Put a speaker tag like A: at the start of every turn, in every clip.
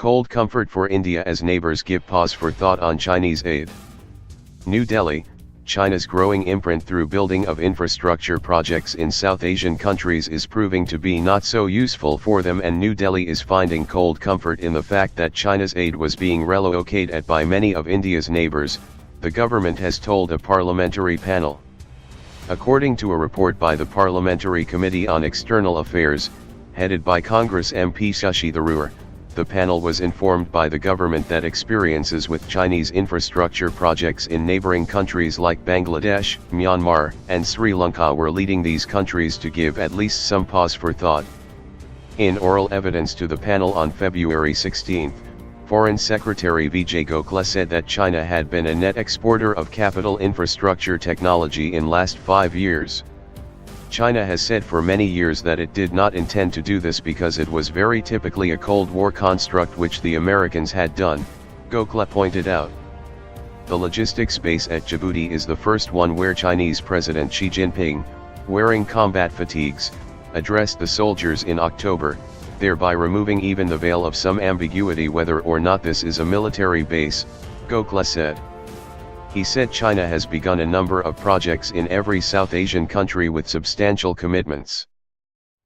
A: Cold comfort for India as neighbors give pause for thought on Chinese aid. New Delhi, China's growing imprint through building of infrastructure projects in South Asian countries is proving to be not so useful for them, and New Delhi is finding cold comfort in the fact that China's aid was being relocated at by many of India's neighbors, the government has told a parliamentary panel. According to a report by the Parliamentary Committee on External Affairs, headed by Congress MP Shashi Tharoor, the panel was informed by the government that experiences with Chinese infrastructure projects in neighboring countries like Bangladesh, Myanmar, and Sri Lanka were leading these countries to give at least some pause for thought. In oral evidence to the panel on February 16, Foreign Secretary Vijay Gokhale said that China had been a net exporter of capital infrastructure technology in last 5 years. China has said for many years that it did not intend to do this because it was very typically a Cold War construct which the Americans had done, Gokhale pointed out. The logistics base at Djibouti is the first one where Chinese President Xi Jinping, wearing combat fatigues, addressed the soldiers in October, thereby removing even the veil of some ambiguity whether or not this is a military base, Gokhale said. He said China has begun a number of projects in every South Asian country with substantial commitments.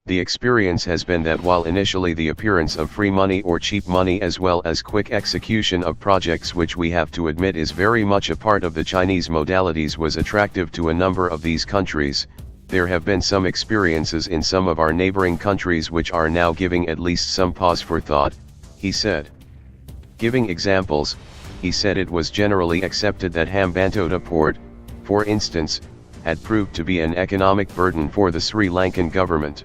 A: The experience has been that while initially the appearance of free money or cheap money as well as quick execution of projects, which we have to admit is very much a part of the Chinese modalities, was attractive to a number of these countries, there have been some experiences in some of our neighboring countries which are now giving at least some pause for thought, he said. Giving examples, he said it was generally accepted that Hambantota port, for instance, had proved to be an economic burden for the Sri Lankan government.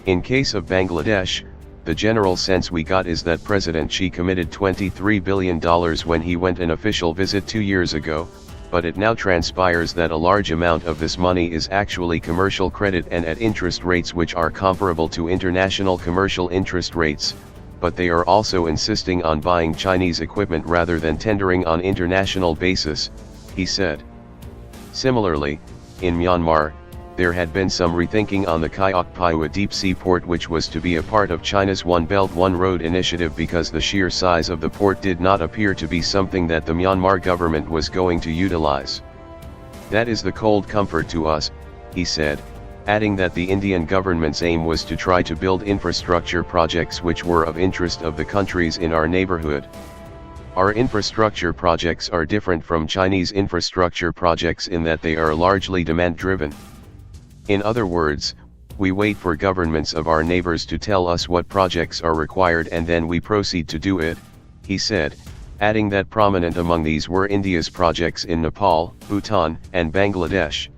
A: In case of Bangladesh, the general sense we got is that President Xi committed $23 billion when he went an official visit 2 years ago, but it now transpires that a large amount of this money is actually commercial credit and at interest rates which are comparable to international commercial interest rates, but they are also insisting on buying Chinese equipment rather than tendering on international basis, he said. Similarly, in Myanmar, there had been some rethinking on the Kayakpaiwa deep sea port, which was to be a part of China's One Belt One Road initiative, because the sheer size of the port did not appear to be something that the Myanmar government was going to utilize. That is the cold comfort to us, he said, adding that the Indian government's aim was to try to build infrastructure projects which were of interest of the countries in our neighborhood. Our infrastructure projects are different from Chinese infrastructure projects in that they are largely demand-driven. In other words, we wait for governments of our neighbors to tell us what projects are required and then we proceed to do it, he said, adding that prominent among these were India's projects in Nepal, Bhutan, and Bangladesh.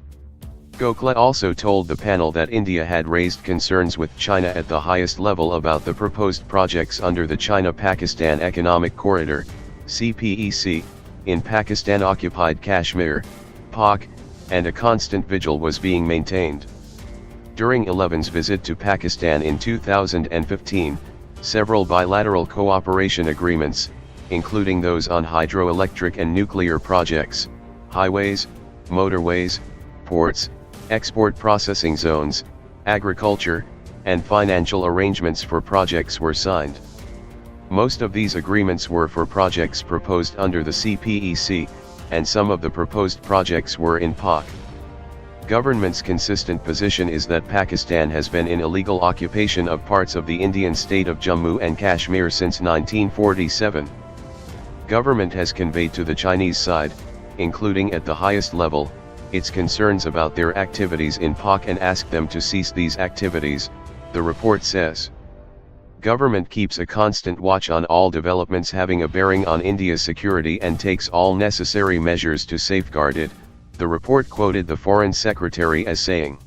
A: Gokhale also told the panel that India had raised concerns with China at the highest level about the proposed projects under the China-Pakistan Economic Corridor, CPEC, in Pakistan-occupied Kashmir, POK, and a constant vigil was being maintained. During 11's visit to Pakistan in 2015, several bilateral cooperation agreements, including those on hydroelectric and nuclear projects, highways, motorways, ports, export processing zones, agriculture, and financial arrangements for projects were signed. Most of these agreements were for projects proposed under the CPEC, and some of the proposed projects were in POK. Government's consistent position is that Pakistan has been in illegal occupation of parts of the Indian state of Jammu and Kashmir since 1947. Government has conveyed to the Chinese side, including at the highest level, its concerns about their activities in POK and asked them to cease these activities, the report says. Government keeps a constant watch on all developments having a bearing on India's security and takes all necessary measures to safeguard it, the report quoted the Foreign Secretary as saying.